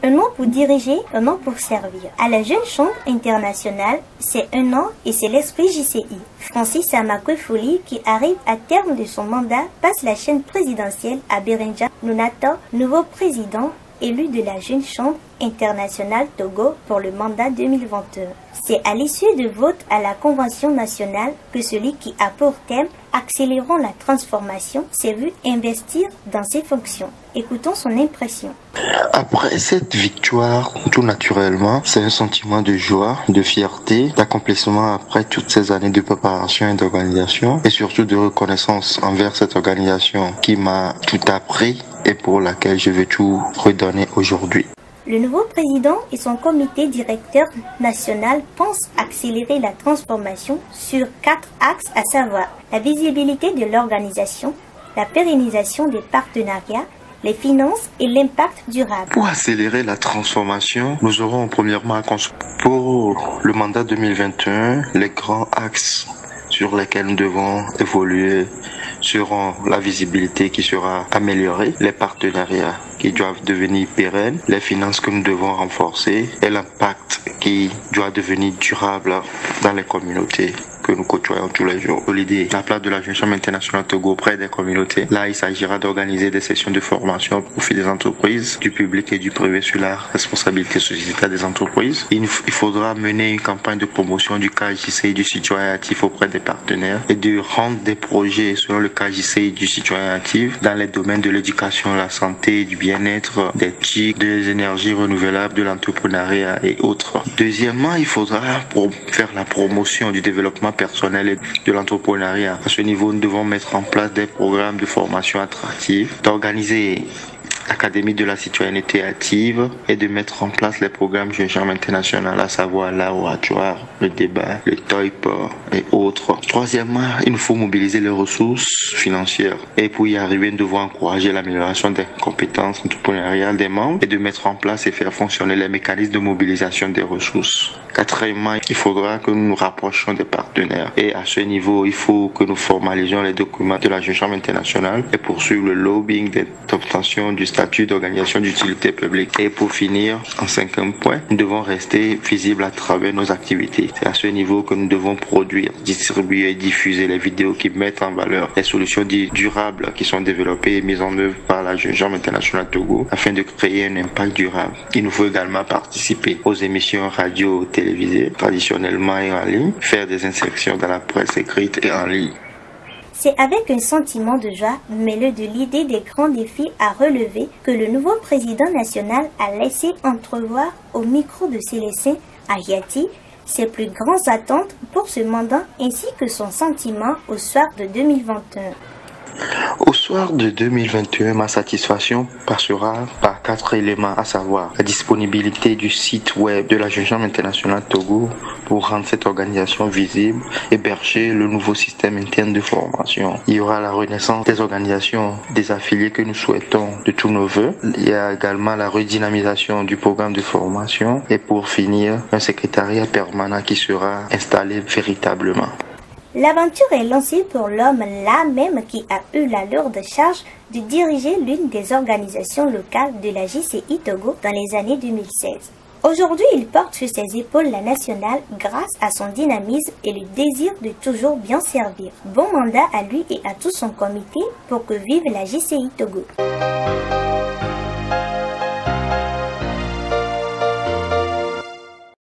Un nom pour diriger, un nom pour servir. À la Jeune Chambre internationale, c'est un nom et c'est l'esprit JCI. Francis Amakwefoli, qui arrive à terme de son mandat, passe la chaîne présidentielle à Berenja Nunata, nouveau président élu de la Jeune Chambre internationale Togo pour le mandat 2021. C'est à l'issue de vote à la Convention nationale que celui qui a pour thème « Accélérons la transformation » s'est vu investir dans ses fonctions. Écoutons son impression. Après cette victoire, tout naturellement, c'est un sentiment de joie, de fierté, d'accomplissement après toutes ces années de préparation et d'organisation, et surtout de reconnaissance envers cette organisation qui m'a tout appris et pour laquelle je veux tout redonner aujourd'hui. Le nouveau président et son comité directeur national pensent accélérer la transformation sur 4 axes, à savoir la visibilité de l'organisation, la pérennisation des partenariats, les finances et l'impact durable. Pour accélérer la transformation, nous aurons premièrement à construire pour le mandat 2021 les grands axes sur lesquels nous devons évoluer seront la visibilité qui sera améliorée, les partenariats qui doivent devenir pérennes, les finances que nous devons renforcer et l'impact qui doit devenir durable dans les communautés que nous côtoyons tous les jours. L'idée, la place de la Jeune Chambre internationale Togo auprès des communautés. Là, il s'agira d'organiser des sessions de formation au profit des entreprises, du public et du privé sur la responsabilité sociétale des entreprises. Il faudra mener une campagne de promotion du KJCI du citoyen actif auprès des partenaires et de rendre des projets selon le KJCI du citoyen actif dans les domaines de l'éducation, la santé, du bien-être, des TIC, des énergies renouvelables, de l'entrepreneuriat et autres. Deuxièmement, il faudra faire la promotion du développement personnel et de l'entrepreneuriat. À ce niveau, nous devons mettre en place des programmes de formation attractifs, d'organiser l'Académie de la citoyenneté active et de mettre en place les programmes Jeune Chambre internationale, à savoir l'oratoire, le débat, le TOIP et autres. Troisièmement, il nous faut mobiliser les ressources financières et pour y arriver, nous devons encourager l'amélioration des compétences entrepreneuriales des membres et de mettre en place et faire fonctionner les mécanismes de mobilisation des ressources. Quatrièmement, il faudra que nous nous rapprochions des partenaires et à ce niveau, il faut que nous formalisions les documents de la Jeune Chambre internationale et poursuivre le lobbying d'obtention du statut d'organisation d'utilité publique. Et pour finir, en 5e point, nous devons rester visibles à travers nos activités. C'est à ce niveau que nous devons produire, distribuer et diffuser les vidéos qui mettent en valeur les solutions durables qui sont développées et mises en œuvre par la Jeune Chambre internationale Togo afin de créer un impact durable. Il nous faut également participer aux émissions radio, télévisées, traditionnellement et en ligne, faire des insertions dans la presse écrite et en ligne. C'est avec un sentiment de joie, mêlé de l'idée des grands défis à relever, que le nouveau président national a laissé entrevoir au micro de Célestin Ayati ses plus grandes attentes pour ce mandat ainsi que son sentiment au soir de 2021. Au soir de 2021, ma satisfaction passera par 4 éléments, à savoir la disponibilité du site web de la Jeune Chambre internationale Togo pour rendre cette organisation visible, héberger le nouveau système interne de formation. Il y aura la renaissance des organisations des affiliés que nous souhaitons de tous nos voeux. Il y a également la redynamisation du programme de formation et pour finir, un secrétariat permanent qui sera installé véritablement. L'aventure est lancée pour l'homme là même qui a eu la lourde charge de diriger l'une des organisations locales de la JCI Togo dans les années 2016. Aujourd'hui, il porte sur ses épaules la nationale grâce à son dynamisme et le désir de toujours bien servir. Bon mandat à lui et à tout son comité pour que vive la JCI Togo.